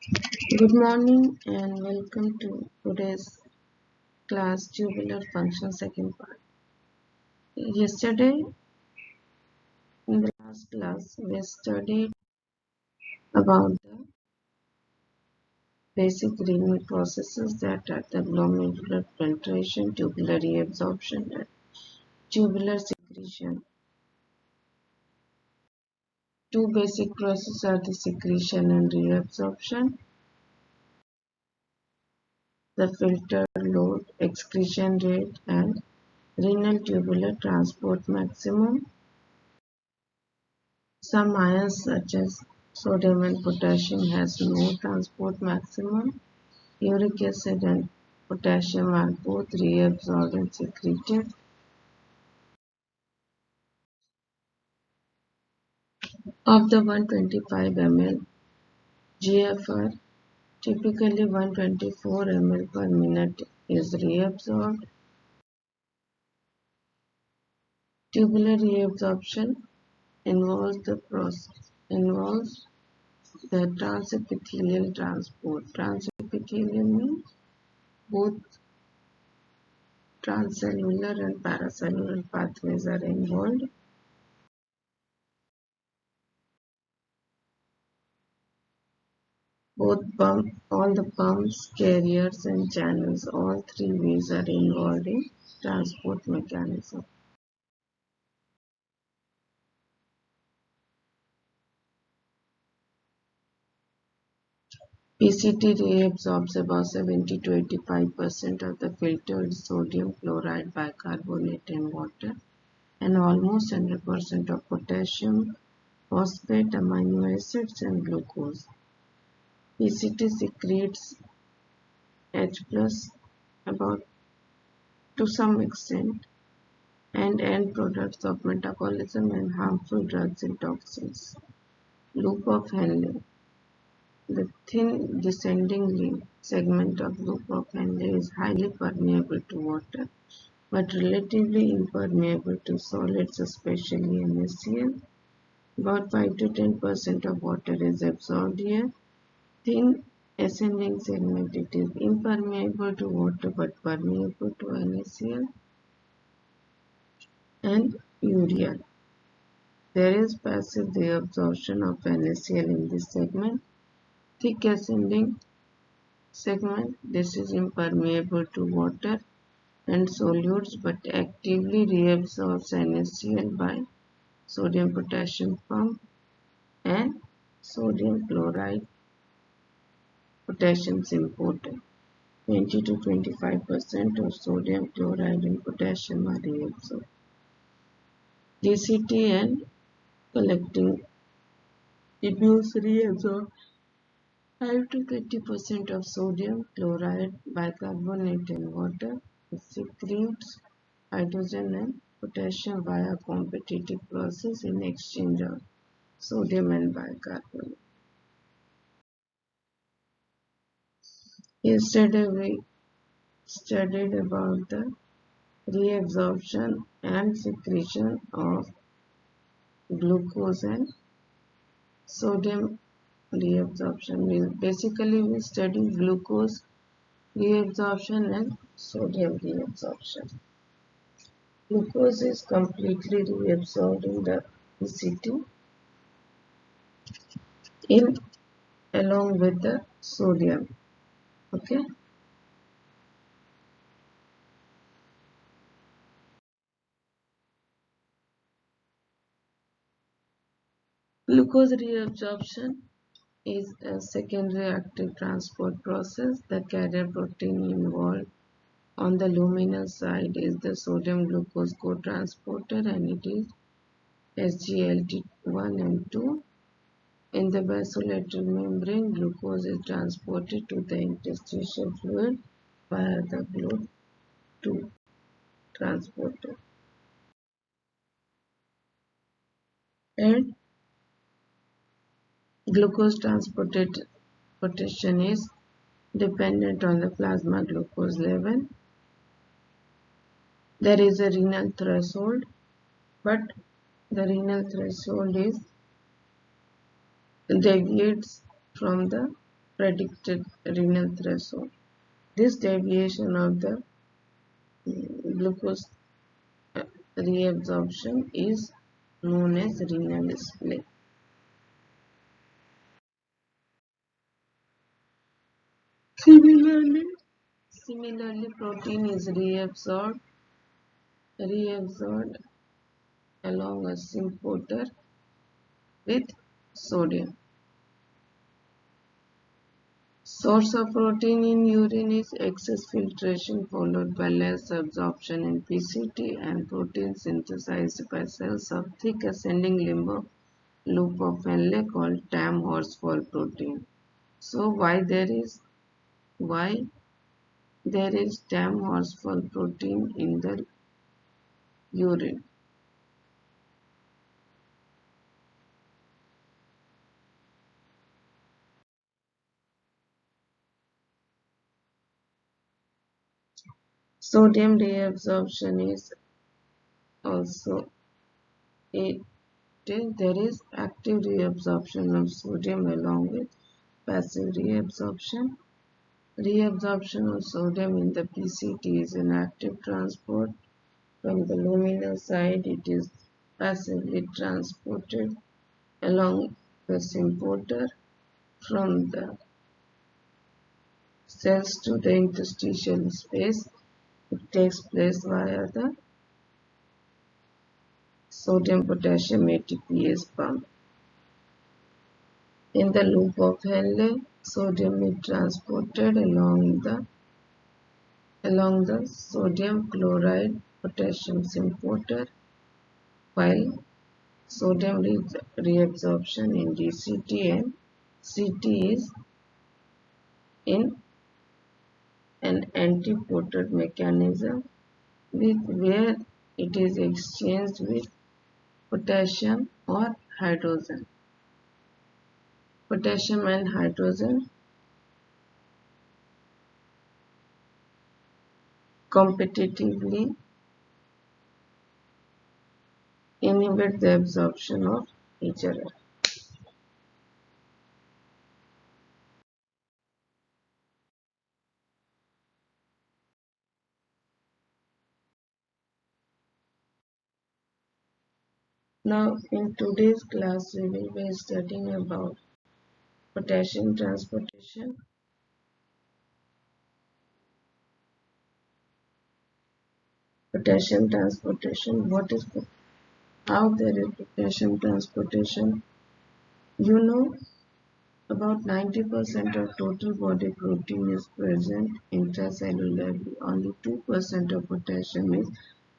Good morning and welcome to today's class tubular function second part. Yesterday in the last class we studied about the basic renal processes that are the glomerular filtration, tubular reabsorption and tubular secretion. Two basic processes are the secretion and reabsorption. The filter load, excretion rate and renal tubular transport maximum. Some ions such as sodium and potassium has no transport maximum. Uric acid and potassium are both reabsorbed and secreted. Of the 125 ml GFR, typically 124 ml per minute is reabsorbed. Tubular reabsorption involves the transepithelial transport. Transepithelial means both transcellular and paracellular pathways are involved. All the pumps, carriers and channels, all three ways are involved in transport mechanism. PCT reabsorbs about 70 to 85% of the filtered sodium chloride, bicarbonate and water and almost 100% of potassium, phosphate, amino acids and glucose. PCT secretes H plus about to some extent and end products of metabolism and harmful drugs and toxins. Loop of Henle. The thin descending segment of loop of Henle is highly permeable to water but relatively impermeable to solids, especially NaCl. About 5 to 10% of water is absorbed here. Thin ascending segment, it is impermeable to water but permeable to NaCl and urea. There is passive reabsorption of NaCl in this segment. Thick ascending segment, this is impermeable to water and solutes but actively reabsorbs NaCl by sodium potassium pump and sodium chloride potassium imported. 20 to 25% of sodium chloride and potassium are reabsorbed. DCT and collecting tubules reabsorb 5 to 20% of sodium chloride, bicarbonate and water. It secretes hydrogen and potassium via competitive process in exchange of sodium and bicarbonate. Yesterday we studied about the reabsorption and secretion of glucose and sodium reabsorption. Basically we study glucose reabsorption and sodium reabsorption. Glucose is completely reabsorbed in the PCT along with the sodium. Okay. Glucose reabsorption is a secondary active transport process. The carrier protein involved on the luminal side is the sodium glucose cotransporter and it is SGLT1 and 2. In the basolateral membrane, glucose is transported to the interstitial fluid via the GLUT2 transporter. And glucose transportation is dependent on the plasma glucose level. There is a renal threshold, but the renal threshold is deviates from the predicted renal threshold. This deviation of the glucose reabsorption is known as renal display. Similarly, protein is reabsorbed along a symphoter with sodium. Source of protein in urine is excess filtration followed by less absorption in PCT and protein synthesized by cells of thick ascending limb loop of Henle called TAM horsefall protein. So why there is TAM horsefall protein in the urine? Sodium reabsorption is also a there is active reabsorption of sodium along with passive reabsorption. Reabsorption of sodium in the PCT is an active transport. From the luminal side, it is passively transported along the symphoter from the cells to the interstitial space. It takes place via the sodium-potassium ATPase pump. In the loop of Henle, sodium is transported along the sodium chloride potassium symphoter, while sodium reabsorption in DCT and CT is in an antipoted mechanism where it is exchanged with potassium or hydrogen. Potassium and hydrogen competitively inhibit the absorption of each other. Now, in today's class, we will be studying about potassium transportation. Potassium transportation. How there is potassium transportation? You know, about 90% of total body protein is present intracellularly. Only 2% of potassium is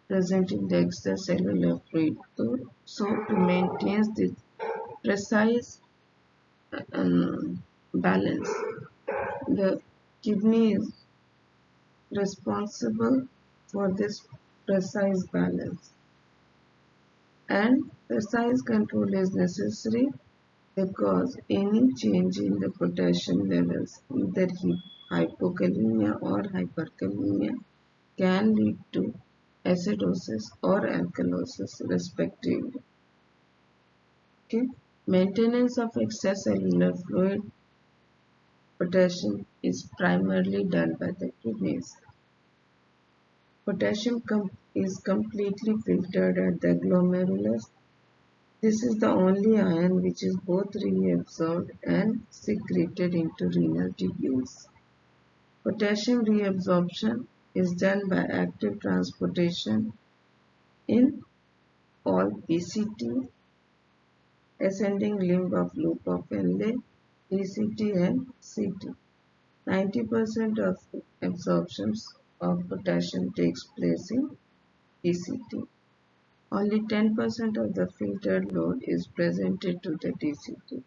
present in the extracellular fluid. So to maintain this precise balance, the kidney is responsible for this precise balance, and precise control is necessary because any change in the potassium levels, either hypokalemia or hyperkalemia, can lead to acidosis or alkalosis respectively. Okay. Maintenance of extracellular fluid potassium is primarily done by the kidneys. Potassium is completely filtered at the glomerulus. This is the only ion which is both reabsorbed and secreted into renal tubules. Potassium reabsorption is done by active transportation in all PCT, ascending limb of loop of Henle, DCT and CT. 90% of absorptions of potassium takes place in PCT. Only 10% of the filtered load is presented to the DCT.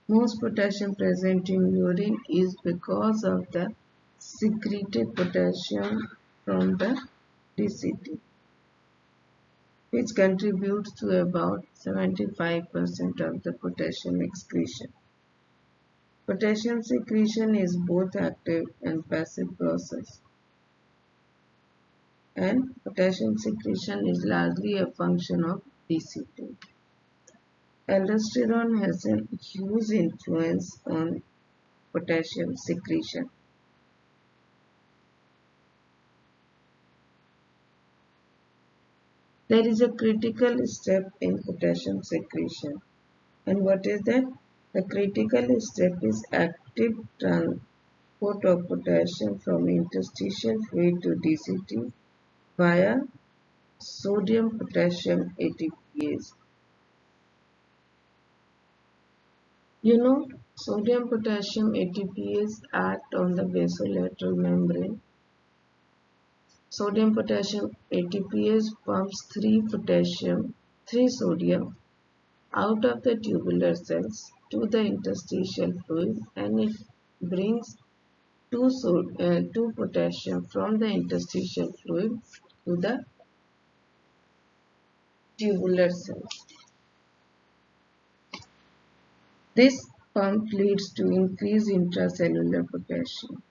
Most potassium present in urine is because of the secreted potassium from the DCT, which contributes to about 75% of the potassium excretion. Potassium secretion is both active and passive process, and potassium secretion is largely a function of DCT. Aldosterone has a huge influence on potassium secretion. There is a critical step in potassium secretion. And what is that? The critical step is active transport of potassium from interstitial fluid to DCT via sodium potassium ATPase. You know, sodium potassium ATPase act on the basolateral membrane. Sodium potassium ATPase pumps 3 sodium out of the tubular cells to the interstitial fluid, and it brings 2 potassium from the interstitial fluid to the tubular cells. This pump leads to increased intracellular potassium.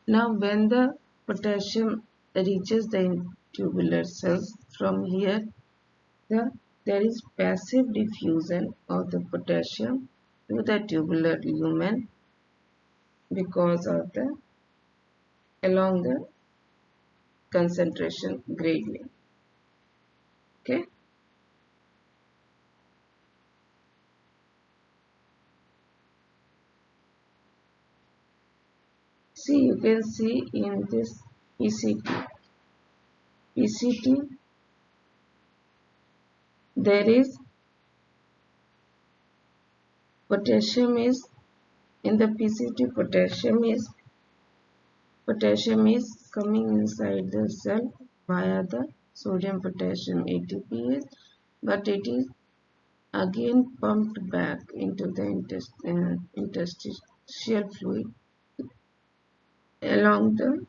Now, when the potassium reaches the tubular cells, from here there is passive diffusion of the potassium to the tubular lumen because of the along the concentration gradient. Okay. See, you can see in this PCT there is potassium is in the PCT potassium is coming inside the cell via the sodium potassium ATPase, but it is again pumped back into the interstitial fluid along the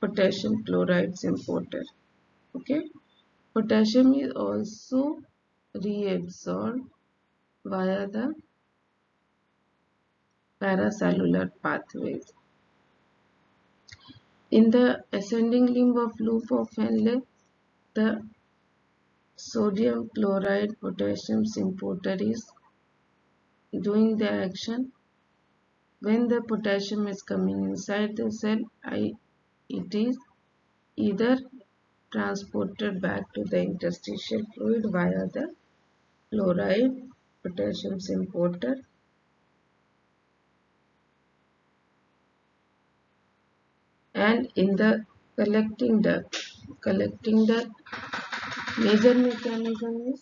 potassium chloride importer. Okay, potassium is also reabsorbed via the paracellular pathways. In the ascending limb of loop of Henle, the sodium chloride potassium importer is doing the action. When the potassium is coming inside the cell, it is either transported back to the interstitial fluid via the chloride potassium importer, and in the collecting duct major mechanism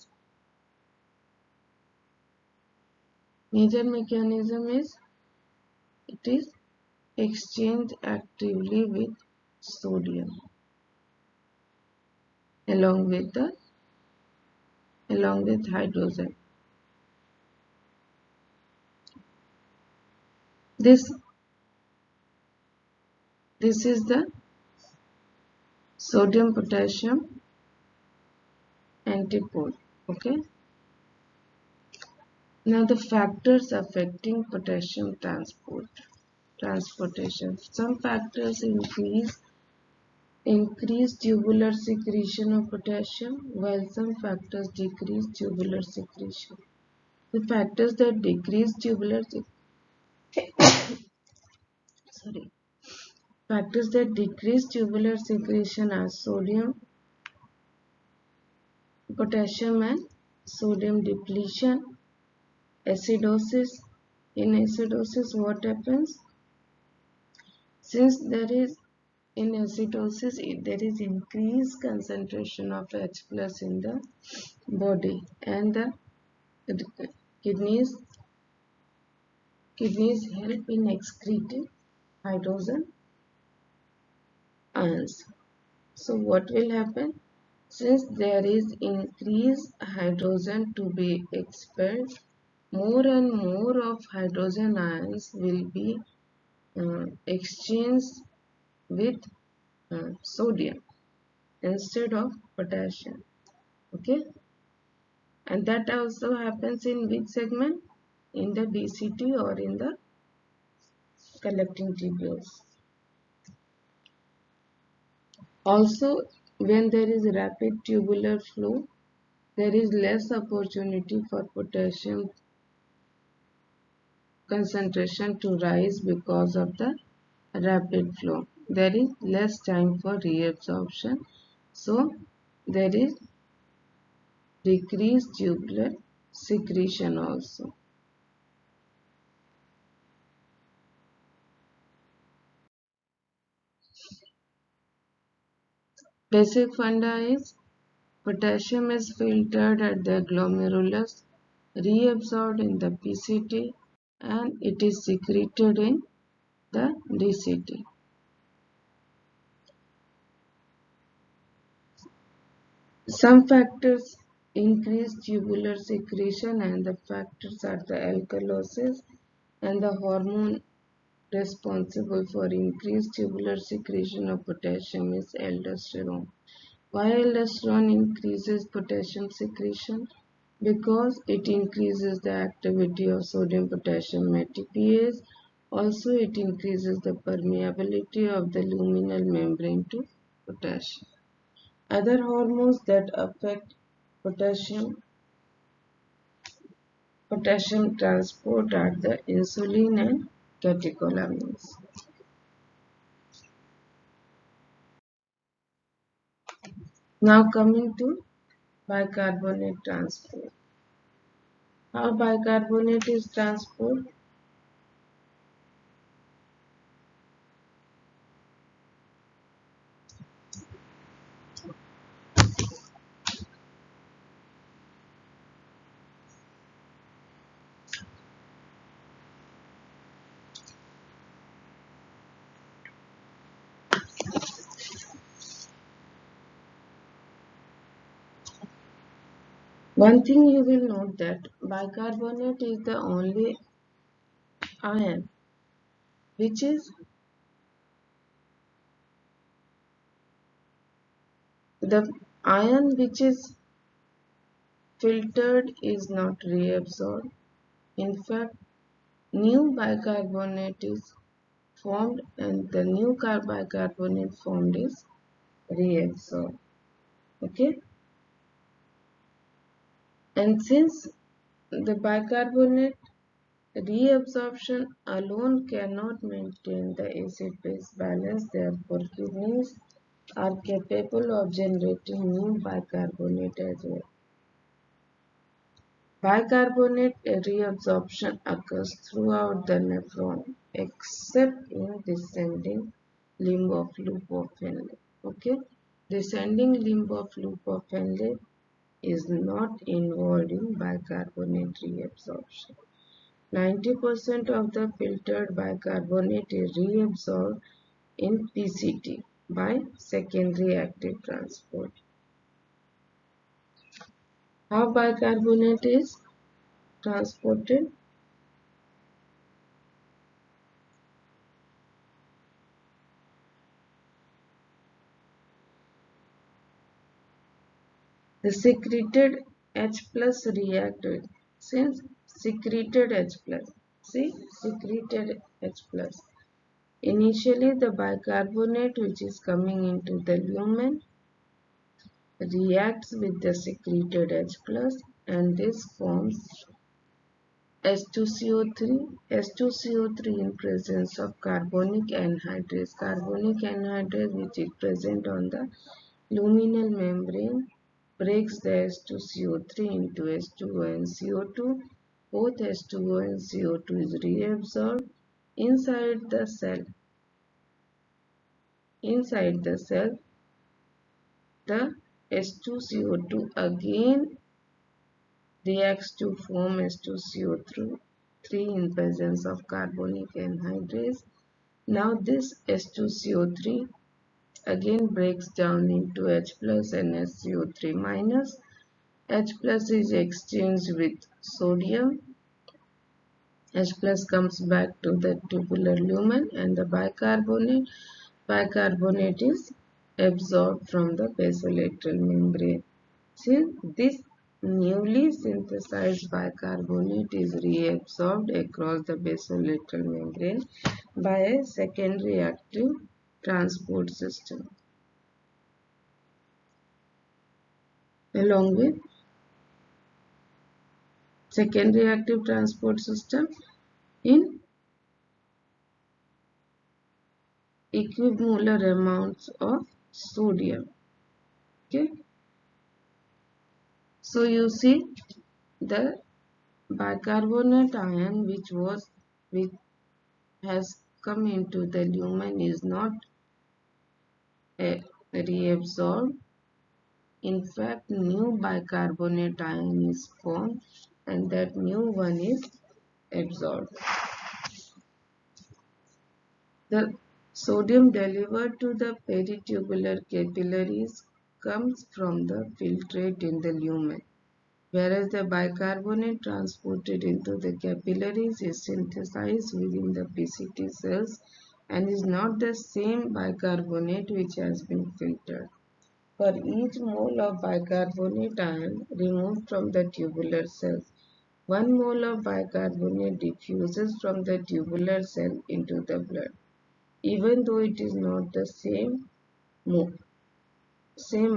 is it is exchanged actively with sodium along with hydrogen. This is the sodium potassium antipode. Okay. Now the factors affecting potassium transportation. Some factors increase tubular secretion of potassium, while some factors decrease tubular secretion. The factors that decrease tubular secretion are sodium, potassium, and sodium depletion. Acidosis. In acidosis, what happens? Since there is in acidosis, there is increased concentration of H plus in the body, and the kidneys help in excreting hydrogen ions. So what will happen? Since there is increased hydrogen to be expelled, more and more of hydrogen ions will be exchanged with sodium instead of potassium. Okay, and that also happens in which segment? In the DCT or in the collecting tubules. Also, when there is rapid tubular flow, there is less opportunity for potassium concentration to rise because of the rapid flow. There is less time for reabsorption, so there is decreased tubular secretion also. Basic funda is potassium is filtered at the glomerulus, reabsorbed in the PCT, and it is secreted in the DCT. Some factors increase tubular secretion, and the factors are the alkalosis and the hormone responsible for increased tubular secretion of potassium is aldosterone. Why aldosterone increases potassium secretion? Because it increases the activity of sodium potassium ATPase. Also, it increases the permeability of the luminal membrane to potassium. Other hormones that affect potassium transport are the insulin and catecholamines. Now coming to bicarbonate transport. How bicarbonate is transported? One thing you will note that bicarbonate is the only ion which is the ion which is filtered is not reabsorbed. In fact, new bicarbonate is formed and the new bicarbonate formed is reabsorbed. Okay, and since the bicarbonate reabsorption alone cannot maintain the acid-base balance, therefore kidneys are capable of generating new bicarbonate as well. Bicarbonate reabsorption occurs throughout the nephron except in descending limb of loop of Henle. Okay, descending limb of loop of Henle is not involved in bicarbonate reabsorption. 90% of the filtered bicarbonate is reabsorbed in PCT by secondary active transport. How bicarbonate is transported? The secreted H plus react with, since secreted H plus, see secreted H plus. Initially the bicarbonate which is coming into the lumen reacts with the secreted H plus and this forms H2CO3. H2CO3 in presence of carbonic anhydrase. Carbonic anhydrase which is present on the luminal membrane breaks the H2CO3 into H2O and CO2. Both H2O and CO2 is reabsorbed inside the cell. Inside the cell, the H2CO2 again reacts to form H2CO3 in presence of carbonic anhydrase. Now this H2CO3 again breaks down into H plus and HCO3 minus. H plus is exchanged with sodium. H plus comes back to the tubular lumen and the bicarbonate is absorbed from the basolateral membrane. Since this newly synthesized bicarbonate is reabsorbed across the basolateral membrane by a secondary active transport system. Along with secondary active transport system, in equimolar amounts of sodium. Okay, so you see the bicarbonate ion which has come into the lumen is not reabsorbed. In fact, new bicarbonate ion is formed and that new one is absorbed. The sodium delivered to the peritubular capillaries comes from the filtrate in the lumen, whereas the bicarbonate transported into the capillaries is synthesized within the PCT cells and is not the same bicarbonate which has been filtered. For each mole of bicarbonate ion removed from the tubular cells, 1 mole of bicarbonate diffuses from the tubular cell into the blood, even though it is not the same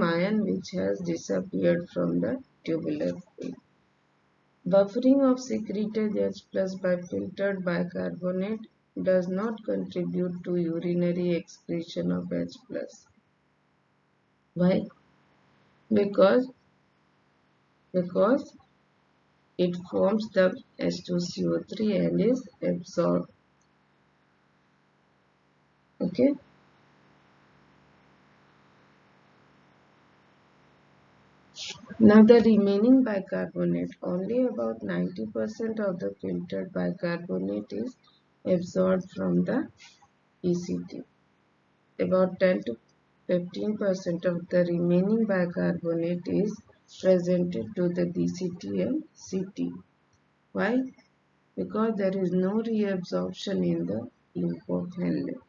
ion which has disappeared from the tubular field. Buffering of secreted H plus by filtered bicarbonate does not contribute to urinary excretion of H plus. Why? Because because it forms the H2CO3 and is absorbed. Okay. Now the remaining bicarbonate, only about 90% of the filtered bicarbonate is absorbed from the ECT. About 10 to 15% of the remaining bicarbonate is presented to the DCT and CT. Why? Because there is no reabsorption in the lymph Henle.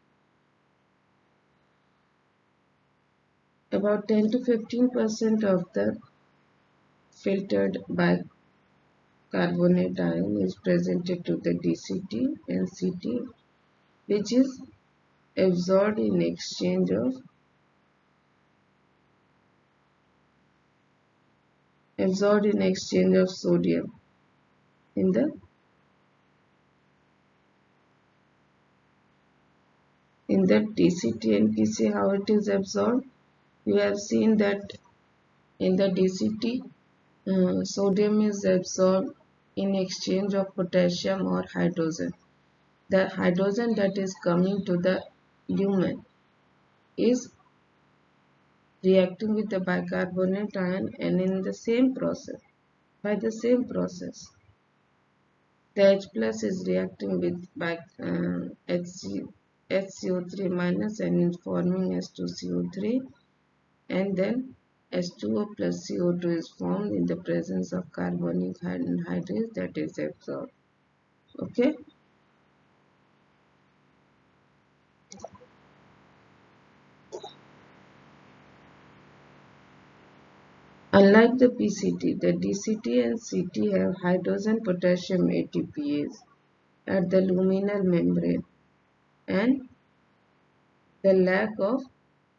About 10 to 15% of the filtered bicarbonate ion is presented to the DCT and CT, which is absorbed in exchange of sodium in the DCT and PC. How it is absorbed? We have seen that in the DCT, sodium is absorbed in exchange of potassium or hydrogen. The hydrogen that is coming to the lumen is reacting with the bicarbonate ion, and in the same process, by the same process, the H plus is reacting with HCO3 minus and is forming H2CO3, and then H2O plus CO2 is formed in the presence of carbonic anhydrase that is absorbed. Okay. Unlike the PCT, the DCT and CT have hydrogen potassium ATPase at the luminal membrane and the lack of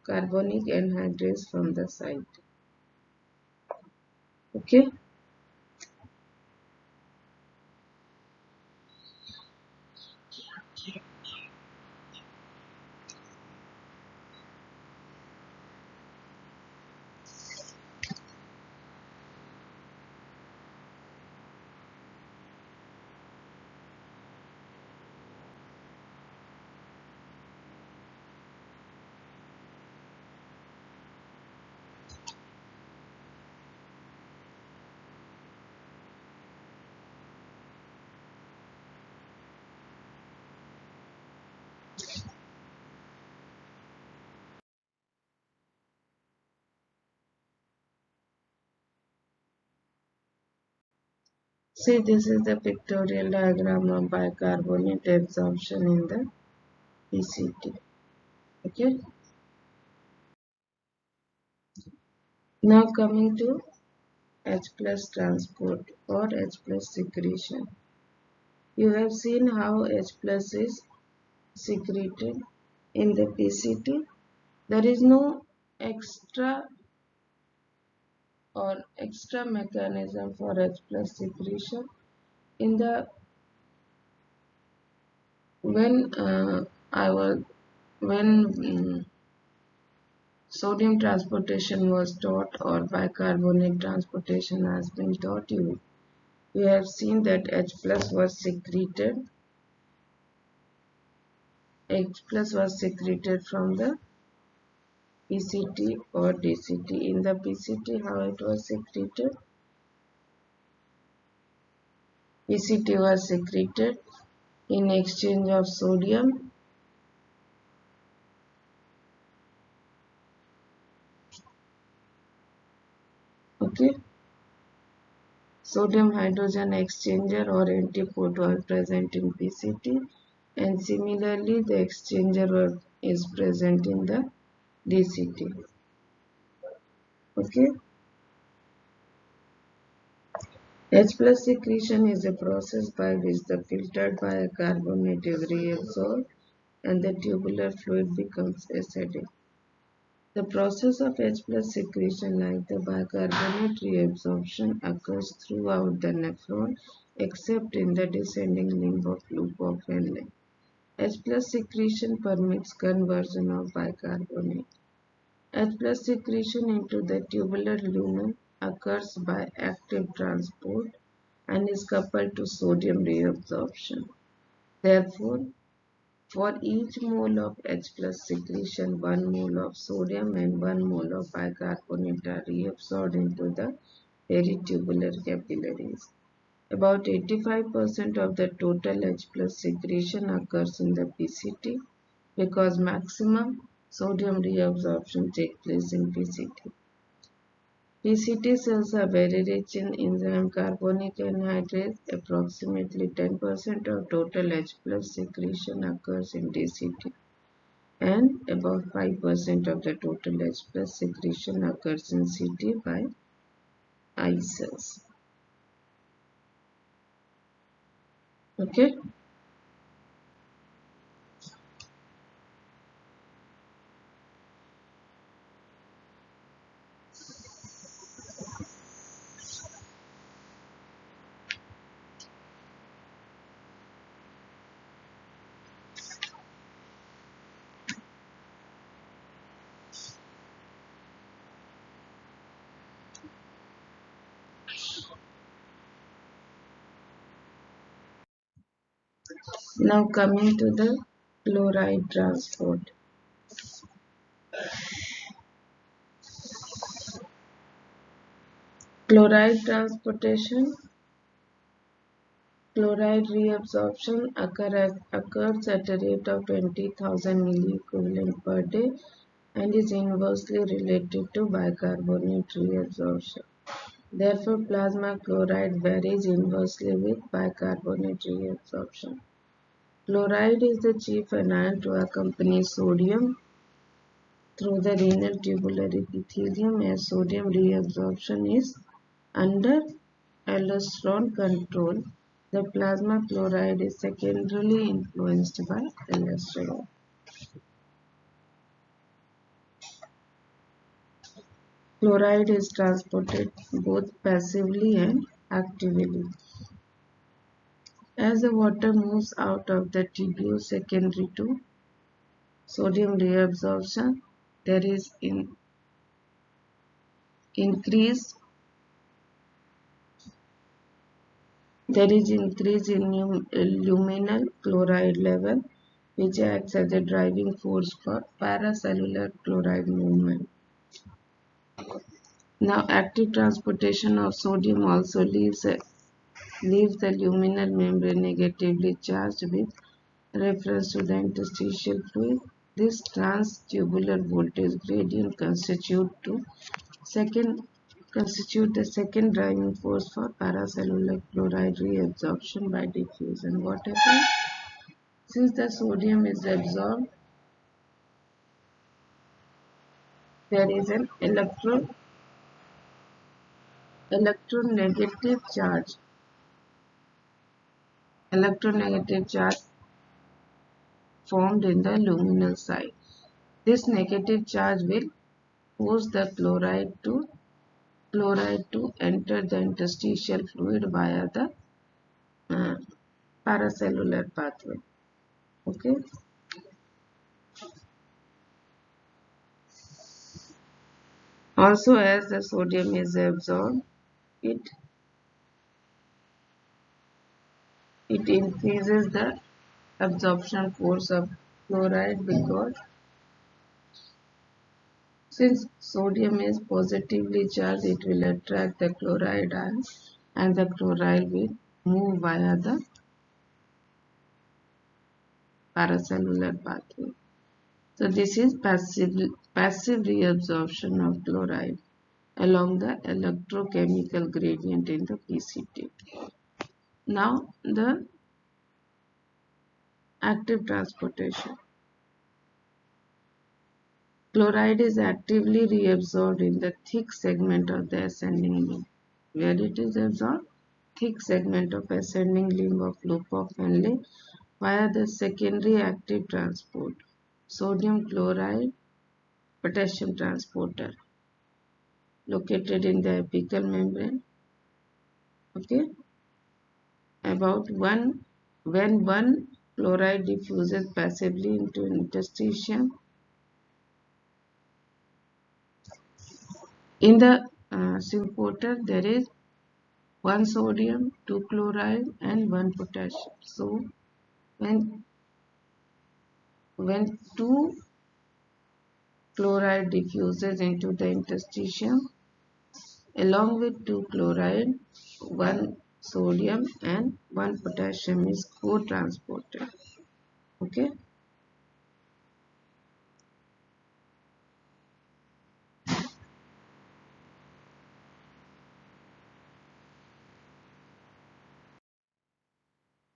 carbonic anhydrase from the site. Okay. See, this is the pictorial diagram of bicarbonate absorption in the PCT. Okay. Now coming to H plus transport or H plus secretion. You have seen how H plus is secreted in the PCT. There is no extra mechanism for H plus secretion. In the When I was when sodium transportation was taught or bicarbonate transportation has been taught, you have seen that H plus was secreted. H plus was secreted from the PCT or DCT. In the PCT, how it was secreted? PCT was secreted in exchange of sodium. Okay, sodium hydrogen exchanger or antipode was present in PCT, and similarly the exchanger is present in the DCT. Okay, H plus secretion is a process by which the filtered bicarbonate is reabsorbed and the tubular fluid becomes acidic. The process of H plus secretion, like the bicarbonate reabsorption, occurs throughout the nephron except in the descending limb of loop of Henle. H plus secretion permits conversion of bicarbonate. H plus secretion into the tubular lumen occurs by active transport and is coupled to sodium reabsorption. Therefore, for each mole of H plus secretion, 1 mole of sodium and 1 mole of bicarbonate are reabsorbed into the peritubular capillaries. About 85% of the total H plus secretion occurs in the PCT because maximum sodium reabsorption takes place in PCT. PCT cells are very rich in enzyme carbonic anhydrase. Approximately 10% of total H plus secretion occurs in DCT, and about 5% of the total H plus secretion occurs in CT by I cells. Okay. Now coming to the chloride transport. Chloride transportation, chloride reabsorption occurs at a rate of 20,000 milliequivalent per day and is inversely related to bicarbonate reabsorption. Therefore, plasma chloride varies inversely with bicarbonate reabsorption. Chloride is the chief anion to accompany sodium through the renal tubular epithelium as sodium reabsorption is under aldosterone control. The plasma chloride is secondarily influenced by aldosterone. Chloride is transported both passively and actively. As the water moves out of the tubule secondary to sodium reabsorption, there is increase in luminal chloride level, which acts as a driving force for paracellular chloride movement. Now, active transportation of sodium also leaves the luminal membrane negatively charged with reference to the interstitial fluid. This transtubular voltage gradient constitute the second driving force for paracellular chloride reabsorption by diffusion. What happens? Since the sodium is absorbed, there is an electronegative charge. Electronegative charge formed in the luminal side. This negative charge will force the chloride to enter the interstitial fluid via the uh, paracellular pathway. Okay. Also, as the sodium is absorbed, it increases the absorption force of chloride, because since sodium is positively charged, it will attract the chloride ion, and the chloride will move via the paracellular pathway. So this is passive reabsorption of chloride along the electrochemical gradient in the PCT. Now the active transportation. Chloride is actively reabsorbed in the thick segment of the ascending limb. Where it is absorbed? Thick segment of ascending limb of loop of Henle via the secondary active transport, sodium chloride potassium transporter, located in the apical membrane. Okay, about when one chloride diffuses passively into interstitium. In the symporter, there is one sodium, two chloride, and one potassium. So when two chloride diffuses into the interstitium, along with two chloride, one sodium and one potassium is co-transported. Okay.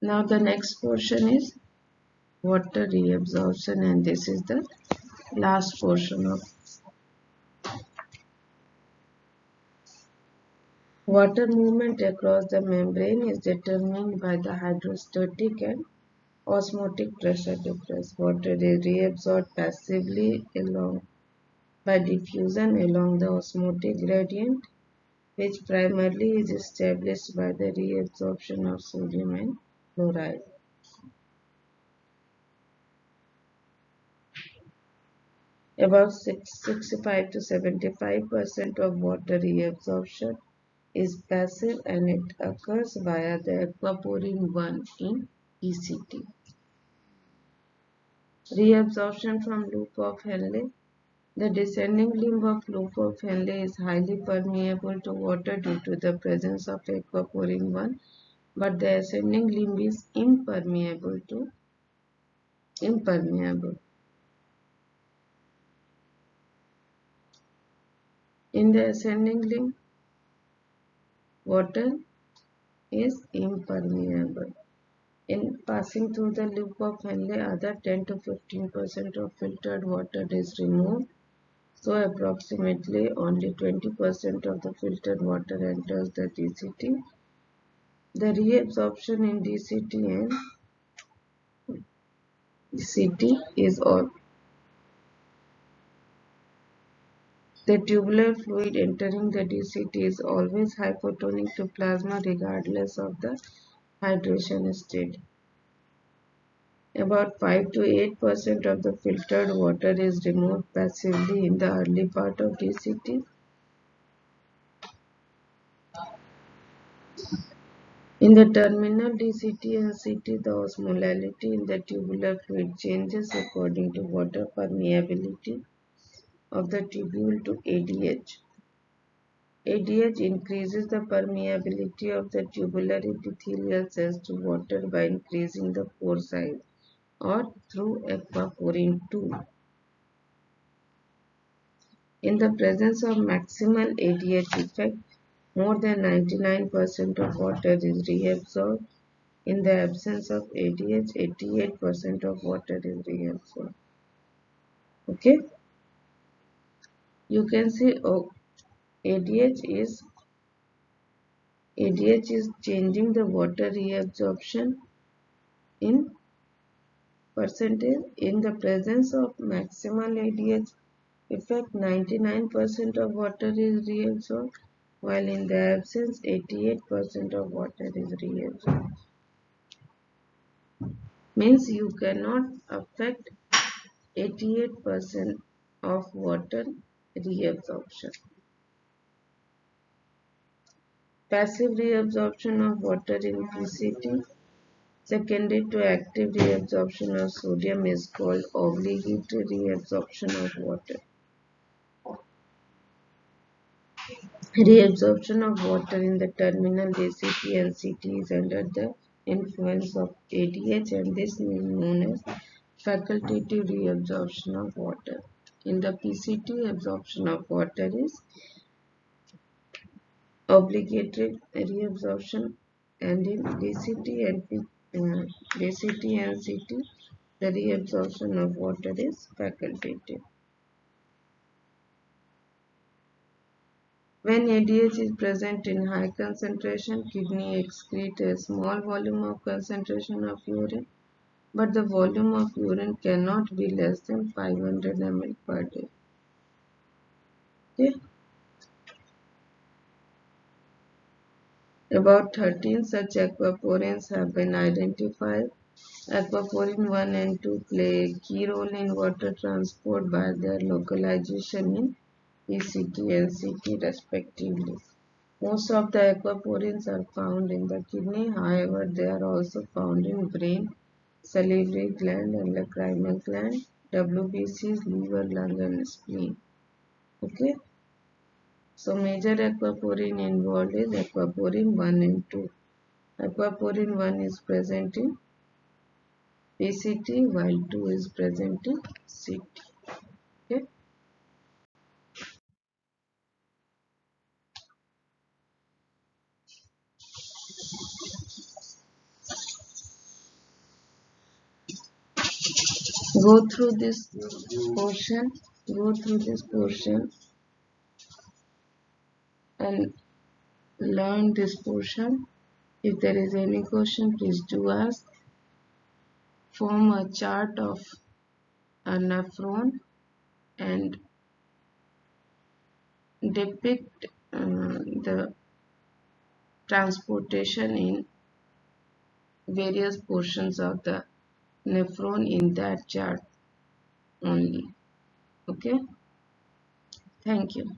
Now the next portion is water reabsorption, and this is the last portion of water movement across the membrane is determined by the hydrostatic and osmotic pressure difference. Water is reabsorbed passively along by diffusion along the osmotic gradient, which primarily is established by the reabsorption of sodium and chloride. About 65 to 75% of water reabsorption is passive, and it occurs via the aquaporin 1 in ECT. Reabsorption from loop of Henle. The descending limb of loop of Henle is highly permeable to water due to the presence of aquaporin 1, but the ascending limb is impermeable. In the ascending limb, water is impermeable. In passing through the loop of Henle, other 10 to 15% of filtered water is removed, so approximately only 20% of the filtered water enters the DCT. The reabsorption in DCT and CT is all. The tubular fluid entering the DCT is always hypotonic to plasma regardless of the hydration state. About 5 to 8% of the filtered water is removed passively in the early part of DCT. In the terminal DCT and CT, the osmolality in the tubular fluid changes according to water permeability of the tubule to ADH. ADH increases the permeability of the tubular epithelial cells to water by increasing the pore size, or through aquaporin 2. In the presence of maximal ADH effect, more than 99% of water is reabsorbed. In the absence of ADH, 88% of water is reabsorbed. Okay, you can see ADH is changing the water reabsorption in percentage. In the presence of maximal ADH effect, 99% of water is reabsorbed, while in the absence, 88% of water is reabsorbed. Means you cannot affect 88% of water reabsorption. Passive reabsorption of water in PCT, secondary to active reabsorption of sodium, is called obligatory reabsorption of water. Reabsorption of water in the terminal DCT and CT is under the influence of ADH, and this is known as facultative reabsorption of water. In the PCT, absorption of water is obligatory reabsorption, and in DCT and CT, the reabsorption of water is facultative. When ADH is present in high concentration, kidney excrete a small volume of concentration of urine, but the volume of urine cannot be less than 500 ml per day. Okay? About 13 such aquaporins have been identified. Aquaporin 1 and 2 play a key role in water transport by their localization in ECT and CT respectively. Most of the aquaporins are found in the kidney, however, they are also found in brain, salivary gland, and lacrimal gland, WBCs, liver, lung, and spleen. Okay, so major aquaporin involved is aquaporin 1 and 2. Aquaporin 1 is present in PCT while 2 is present in CT. Okay. Go through this portion. Go through this portion and learn this portion. If there is any question, please do ask. Form a chart of a nephron and depict the transportation in various portions of the nephron in that chart only. Okay. Thank you.